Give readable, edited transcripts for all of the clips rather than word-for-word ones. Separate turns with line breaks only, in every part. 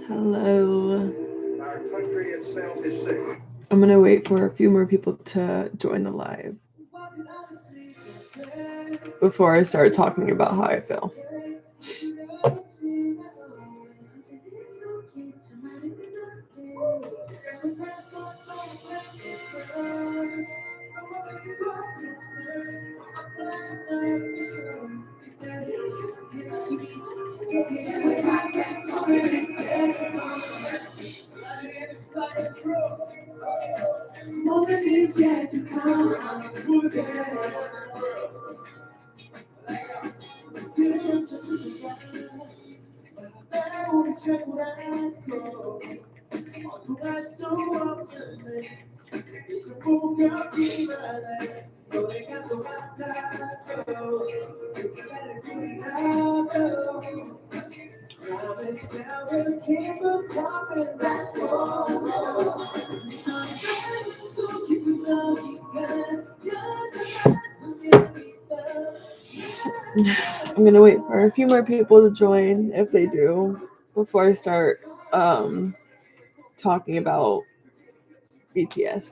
Hello.
Our country itself is sick.
I'm gonna wait for a few more people to join the live before I start talking about how I feel. I'm gonna wait for a few more people to join if they do before I start um, talking about BTS.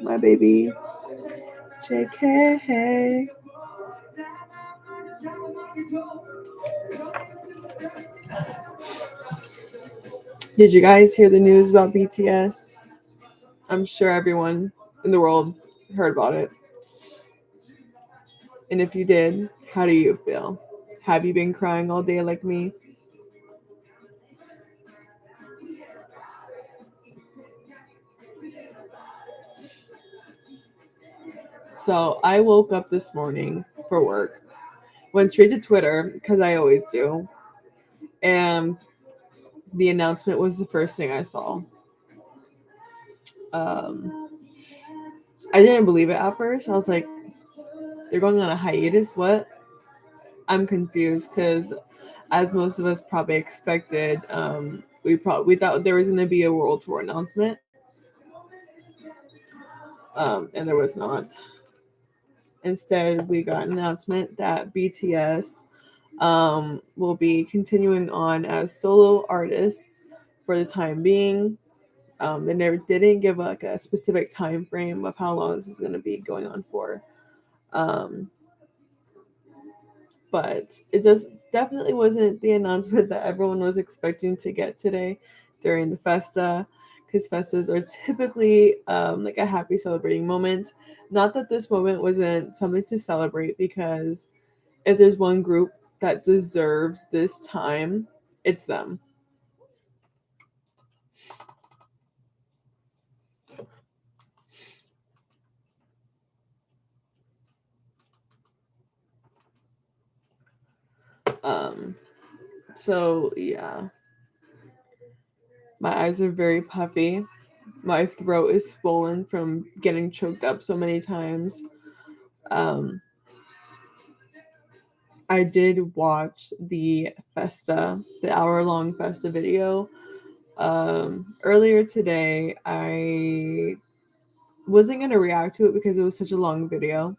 My baby JK. Did you guys hear the news about BTS? I'm sure everyone in the world heard about it. And if you did, how do you feel? Have you been crying all day like me? So I woke up this morning for work, went straight to Twitter because I always do, and the announcement was the first thing I saw. Um, I didn't believe it at first. I was like, they're going on a hiatus? What? I'm confused because, as most of us probably expected, we thought there was going to be a world tour announcement, and there was not. Instead, we got an announcement that BTS will be continuing on as solo artists for the time being. They never didn't give like a specific time frame of how long this is going to be going on for. Um, but it just definitely wasn't the announcement that everyone was expecting to get today during the Festa, because Festas are typically like a happy celebrating moment. Not that this moment wasn't something to celebrate, because if there's one group that deserves this time, it's them. Um, so yeah, my eyes are very puffy. My throat is swollen from getting choked up so many times. Um, I did watch the Festa, the hour-long Festa video. Earlier today, I wasn't gonna react to it because it was such a long video.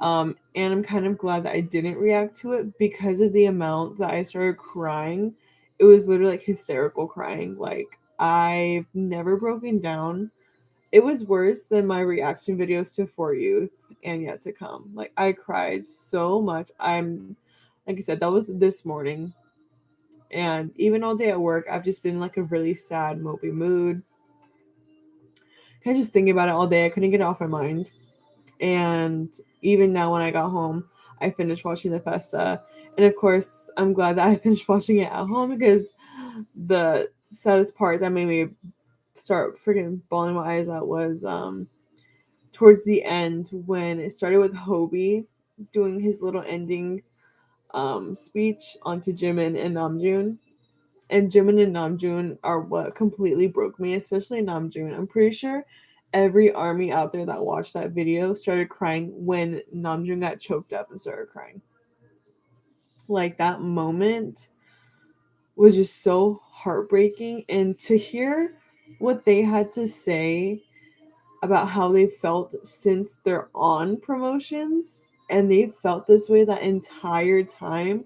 And I'm kind of glad that I didn't react to it because of the amount that I started crying. It was literally like hysterical crying. Like, I've never broken down. It was worse than my reaction videos to For Youth and Yet to Come. Like, I cried so much. Like I said, that was this morning. And even all day at work, I've just been like a really sad, mopey mood. Kind of just thinking about it all day. I couldn't get it off my mind. And even now, when I got home, I finished watching the Festa. And of course, I'm glad that I finished watching it at home, because the saddest part that made me start freaking bawling my eyes out was towards the end, when it started with Hobie doing his little ending speech onto Jimin and Namjoon. And Jimin and Namjoon are what completely broke me, especially Namjoon. I'm pretty sure every army out there that watched that video started crying when Namjoon got choked up and started crying. Like that moment was just so heartbreaking. And to hear what they had to say about how they felt since they're on promotions and they felt this way that entire time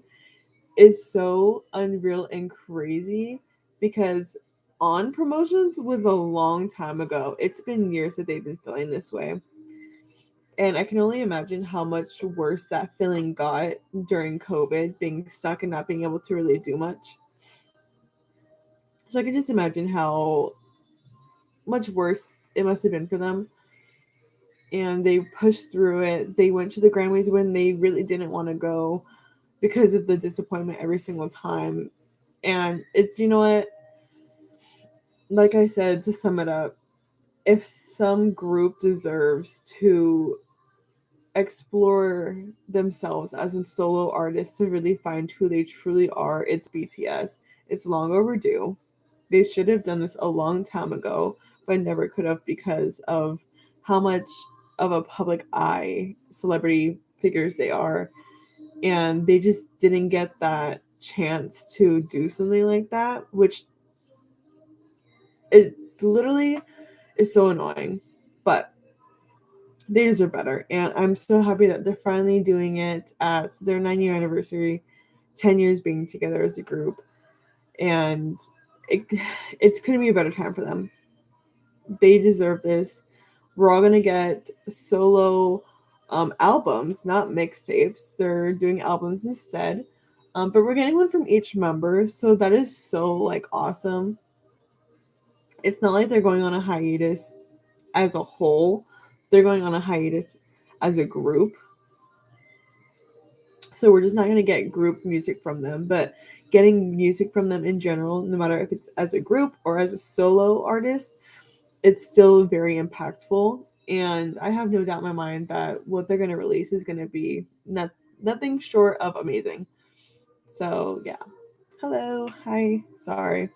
is so unreal and crazy because on promotions was a long time ago. It's been years that they've been feeling this way. And I can only imagine how much worse that feeling got during COVID, being stuck and not being able to really do much. So I can just imagine how much worse it must have been for them. And they pushed through it. They went to the Grammys when they really didn't want to go because of the disappointment every single time. And it's, you know what? Like I said, to sum it up, if some group deserves to explore themselves as a solo artist to really find who they truly are, it's BTS. It's long overdue. They should have done this a long time ago, but never could have because of how much of a public eye celebrity figures they are. And they just didn't get that chance to do something like that, which it literally is so annoying. But they deserve better. And I'm so happy that they're finally doing it at their 9-year anniversary, 10 years being together as a group. And it, it's going to be a better time for them. They deserve this. We're all going to get solo albums, not mixtapes. They're doing albums instead. But we're getting one from each member. So that is so like awesome. It's not like they're going on a hiatus as a whole. They're going on a hiatus as a group. So we're just not going to get group music from them, but getting music from them in general, no matter if it's as a group or as a solo artist, it's still very impactful. And I have no doubt in my mind that what they're going to release is going to be nothing short of amazing. So yeah. Hello. Hi. Sorry.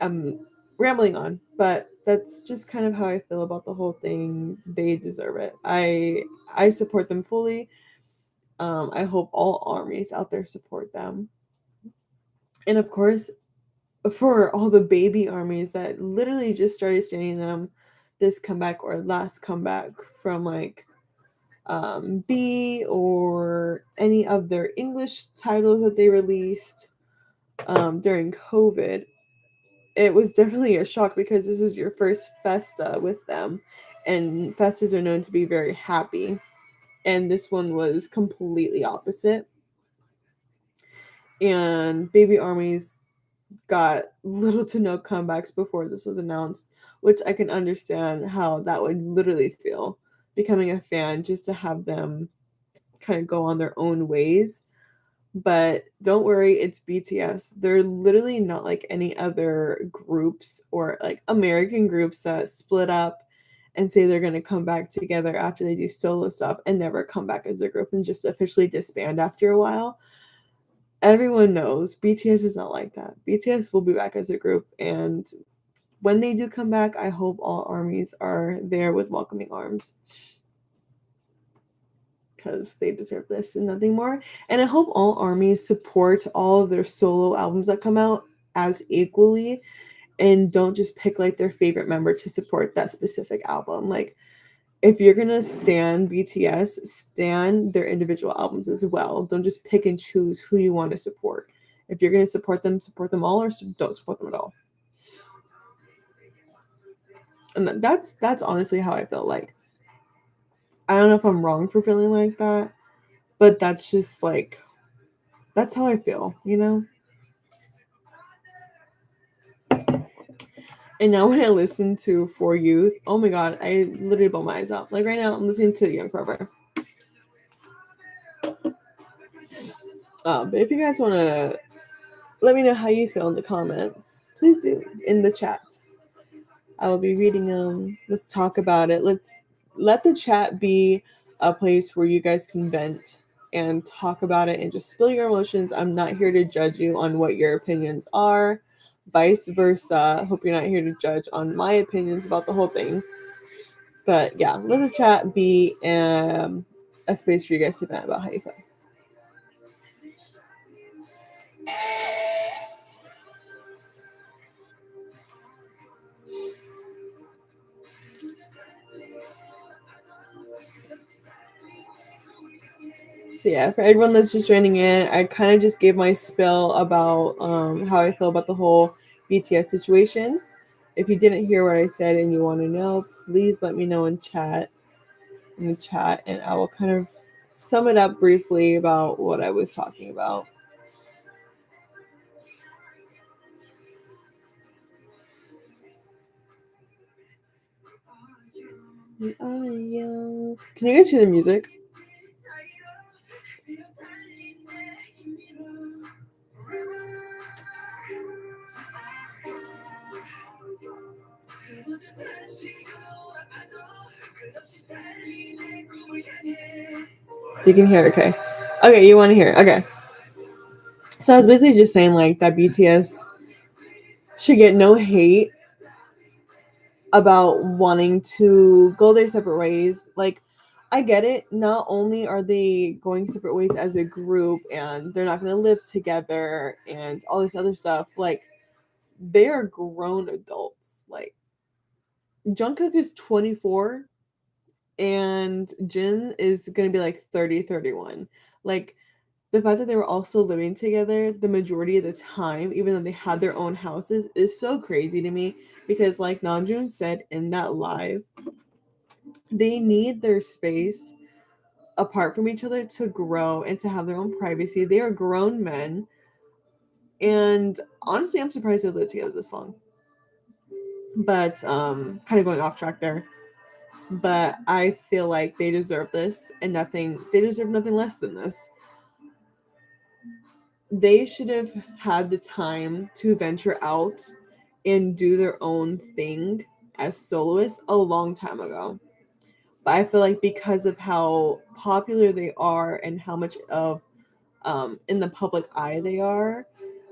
I'm rambling on, but that's just kind of how I feel about the whole thing. They deserve it. I support them fully. I hope all armies out there support them. And of course, for all the baby armies that literally just started standing them this comeback or last comeback from like B or any of their English titles that they released during COVID, it was definitely a shock because this is your first Festa with them. And Festas are known to be very happy. And this one was completely opposite. And baby armies got little to no comebacks before this was announced, which I can understand how that would literally feel becoming a fan just to have them kind of go on their own ways. But don't worry, it's BTS. They're literally not like any other groups or like American groups that split up and say they're going to come back together after they do solo stuff and never come back as a group and just officially disband after a while. Everyone knows BTS is not like that. BTS will be back as a group, and when they do come back, I hope all armies are there with welcoming arms because they deserve this and nothing more. And I hope all armies support all of their solo albums that come out as equally and don't just pick like their favorite member to support that specific album. Like if you're gonna stand BTS, stand their individual albums as well. Don't just pick and choose who you want to support. If you're gonna support them all, or don't support them at all. And that's honestly how I feel. Like I don't know if I'm wrong for feeling like that, but that's just like that's how I feel, you know. And now when I listen to For Youth, oh my god, I literally blow my eyes out. Like right now, I'm listening to Young Forever. But if you guys want to let me know how you feel in the comments, please do in the chat. I will be reading them. Let's talk about it. Let's let the chat be a place where you guys can vent and talk about it and just spill your emotions. I'm not here to judge you on what your opinions are. Vice versa. Hope you're not here to judge on my opinions about the whole thing. But yeah, let the chat be a space for you guys to vent about how you feel. So yeah, for everyone that's just joining in, I kind of just gave my spill about how I feel about the whole BTS situation. If you didn't hear what I said and you want to know, please let me know in the chat, and I will kind of sum it up briefly about what I was talking about. Can you guys hear the music? You can hear it, okay. Okay, you want to hear it. Okay. So I was basically just saying like that BTS should get no hate about wanting to go their separate ways. Like, I get it. Not only are they going separate ways as a group and they're not going to live together and all this other stuff, like, they are grown adults. Like, Jungkook is 24 and Jin is going to be like 30, 31. Like, the fact that they were also living together the majority of the time, even though they had their own houses, is so crazy to me because, like Namjoon said in that live, they need their space apart from each other to grow and to have their own privacy. They are grown men, and honestly, I'm surprised they lived together this long. But kind of going off track there. But I feel like they deserve this and nothing. They deserve nothing less than this. They should have had the time to venture out and do their own thing as soloists a long time ago. But I feel like because of how popular they are and how much of in the public eye they are,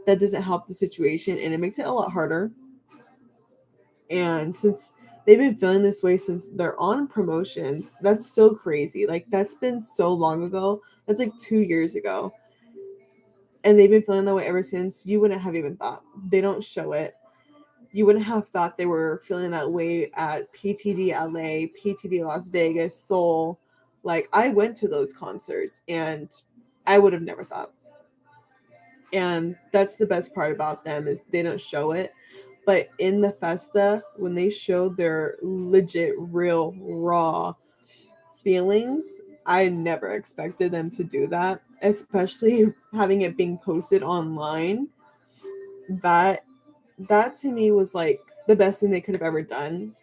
that doesn't help the situation and it makes it a lot harder. And since they've been feeling this way since they're on promotions, that's so crazy. Like, that's been so long ago. That's like 2 years ago. And they've been feeling that way ever since. You wouldn't have even thought. They don't show it. You wouldn't have thought they were feeling that way at PTD LA, PTD Las Vegas, Seoul. Like, I went to those concerts and I would have never thought. And that's the best part about them is they don't show it. But in the Festa, when they showed their legit, real, raw feelings, I never expected them to do that, especially having it being posted online. That that to me was like the best thing they could have ever done.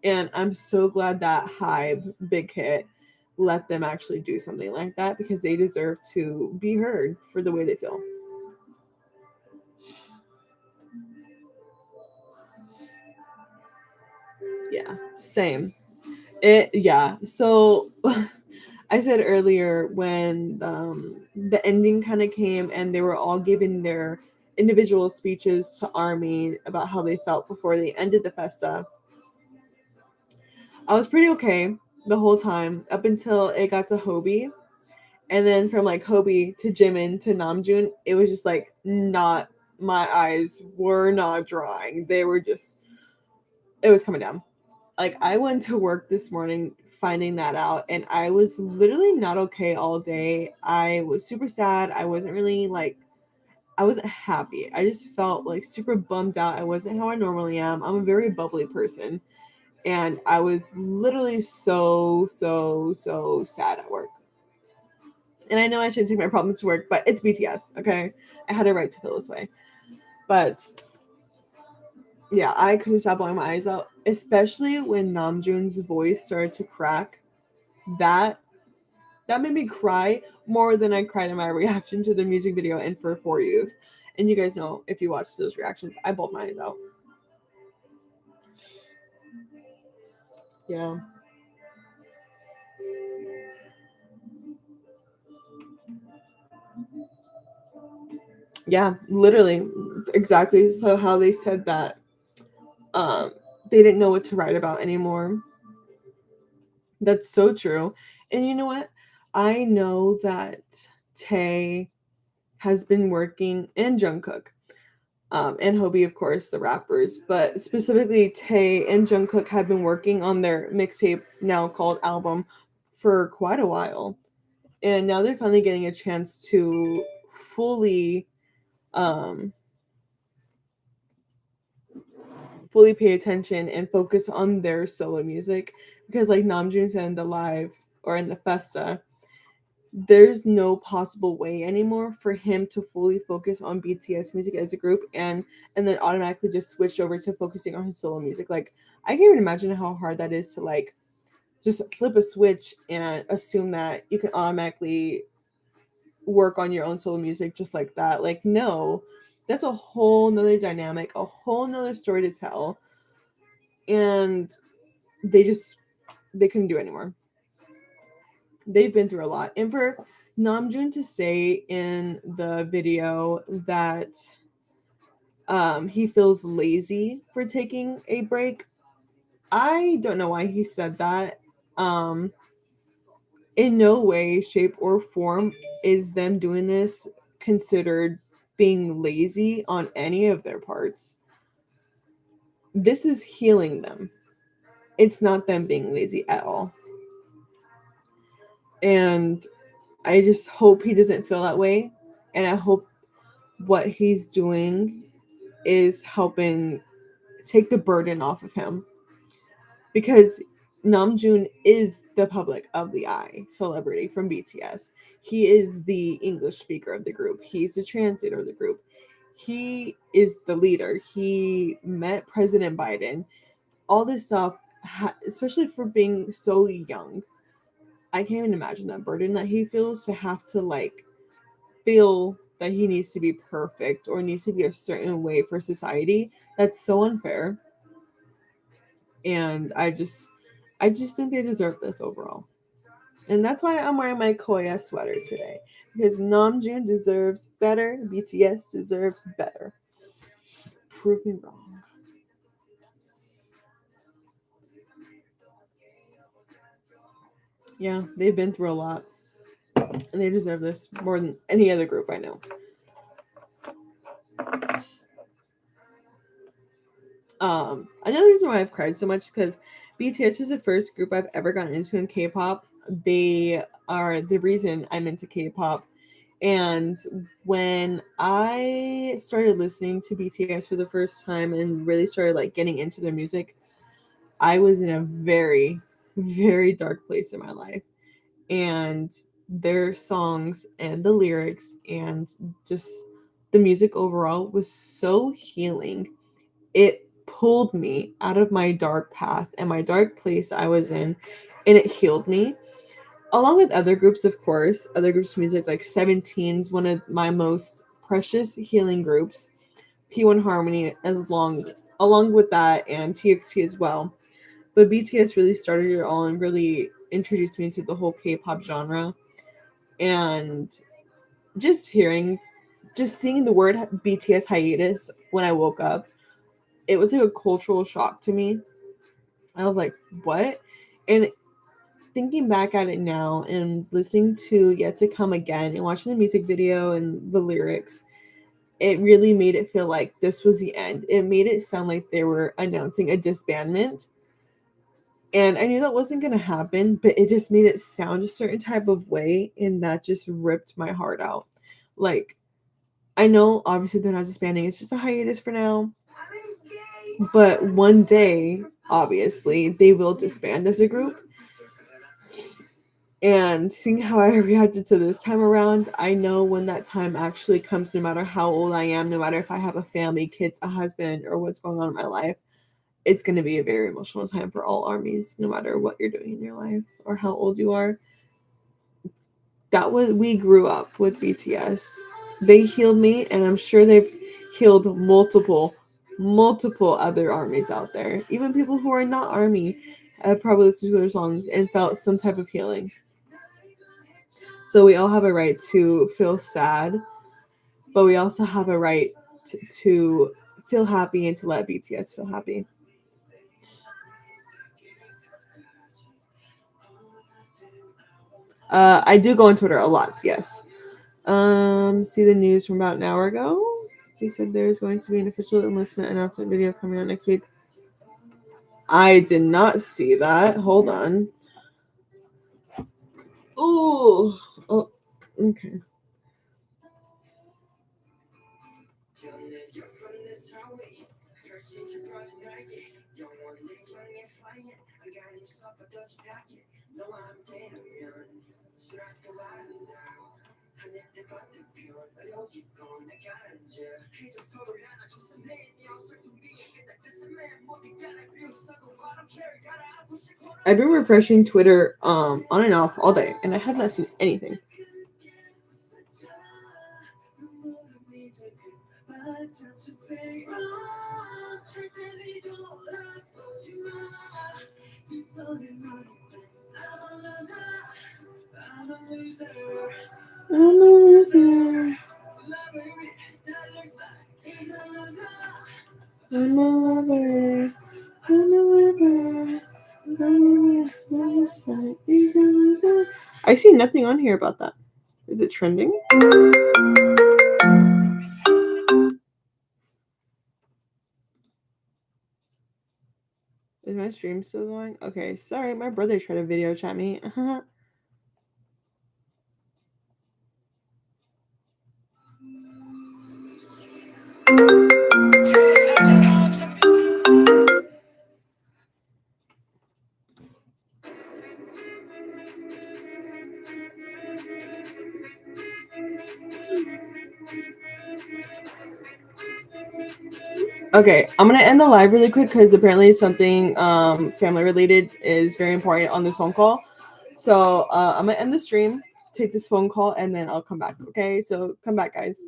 And I'm so glad that Hybe Big Hit let them actually do something like that because they deserve to be heard for the way they feel. Yeah, same. So I said earlier when the ending kind of came and they were all giving their individual speeches to Army about how they felt before they ended the Festa. I was pretty okay the whole time up until it got to Hobie. And then from like Hobie to Jimin to Namjoon, it was just like not, my eyes were not drying. They were just, it was coming down. Like, I went to work this morning finding that out and I was literally not okay all day. I was super sad. I wasn't really like, I wasn't happy. I just felt like super bummed out. I wasn't how I normally am. I'm a very bubbly person. And I was literally so sad at work. And I know I shouldn't take my problems to work, but it's BTS, okay? I had a right to feel this way. But yeah, I couldn't stop bawling my eyes out, especially when Namjoon's voice started to crack. That that made me cry more than I cried in my reaction to the music video and for Youth. And you guys know if you watch those reactions, I bawled my eyes out. Yeah. Yeah, literally exactly so how they said that um they didn't know what to write about anymore. That's so true. And you know what? I know that Tay has been working, and Jungkook, and Hobie, of course, the rappers, but specifically Tay and Jungkook have been working on their mixtape now called Album for quite a while. And now they're finally getting a chance to fully um fully pay attention and focus on their solo music, because like Namjoon said in the live or in the Festa, there's no possible way anymore for him to fully focus on BTS music as a group and then automatically just switch over to focusing on his solo music. Like I can't even imagine how hard that is to like just flip a switch and assume that you can automatically work on your own solo music just like that. Like no, that's a whole nother dynamic, a whole nother story to tell. And they couldn't do anymore. They've been through a lot. And for Namjoon to say in the video that he feels lazy for taking a break, I don't know why he said that. Um, in no way, shape, or form is them doing this considered being lazy on any of their parts. This is healing them. It's not them being lazy at all. And I just hope he doesn't feel that way. And I hope what he's doing is helping take the burden off of him. Because Namjoon is the public of the eye celebrity from BTS. He is the English speaker of the group. He's the translator of the group. He is the leader. He met President Biden. All this stuff, especially for being so young. I can't even imagine that burden that he feels to have to like feel that he needs to be perfect or needs to be a certain way for society. That's so unfair. And I just think they deserve this overall. And that's why I'm wearing my Koya sweater today. Because Namjoon deserves better. BTS deserves better. Prove me wrong. Yeah, they've been through a lot. And they deserve this more than any other group I know. Another reason why I've cried so much because BTS is the first group I've ever gotten into in K-pop. They are the reason I'm into K-pop. And when I started listening to BTS for the first time and really started like getting into their music, I was in a very, very dark place in my life. And their songs and the lyrics and just the music overall was so healing. It pulled me out of my dark path and my dark place I was in, and it healed me. Along with other groups, of course, other groups' music like 17's one of my most precious healing groups. P1 Harmony along with that and TXT as well. But BTS really started it all and really introduced me to the whole K-pop genre. And just seeing the word BTS hiatus when I woke up, it was like a cultural shock to me. I was like, what? And thinking back at it now and listening to Yet to Come Again and watching the music video and the lyrics, it really made it feel like this was the end. It made it sound like they were announcing a disbandment. And I knew that wasn't going to happen, but it just made it sound a certain type of way. And that just ripped my heart out. Like, I know obviously they're not disbanding, it's just a hiatus for now. But one day, obviously, they will disband as a group. And seeing how I reacted to this time around, I know when that time actually comes, no matter how old I am, no matter if I have a family, kids, a husband, or what's going on in my life, it's going to be a very emotional time for all armies, no matter what you're doing in your life or how old you are. We grew up with BTS. They healed me, and I'm sure they've healed multiple other armies out there. Even people who are not army have probably listened to their songs and felt some type of healing. So we all have a right to feel sad, but we also have a right to feel happy and to let BTS feel happy. I do go on Twitter a lot, yes. See the news from about an hour ago. They said there's going to be an official enlistment announcement video coming out next week. I did not see that. Hold on. Oh, Okay. I've been refreshing Twitter on and off all day, and I have not seen anything. I'm a loser. I'm a lover. I'm a lover. I see nothing on here about that. Is it trending? Is my stream still going? Okay, sorry, my brother tried to video chat me. Okay, I'm gonna end the live really quick because apparently something family related is very important on this phone call. So I'm gonna end the stream, take this phone call, and then I'll come back. Okay, so come back, guys.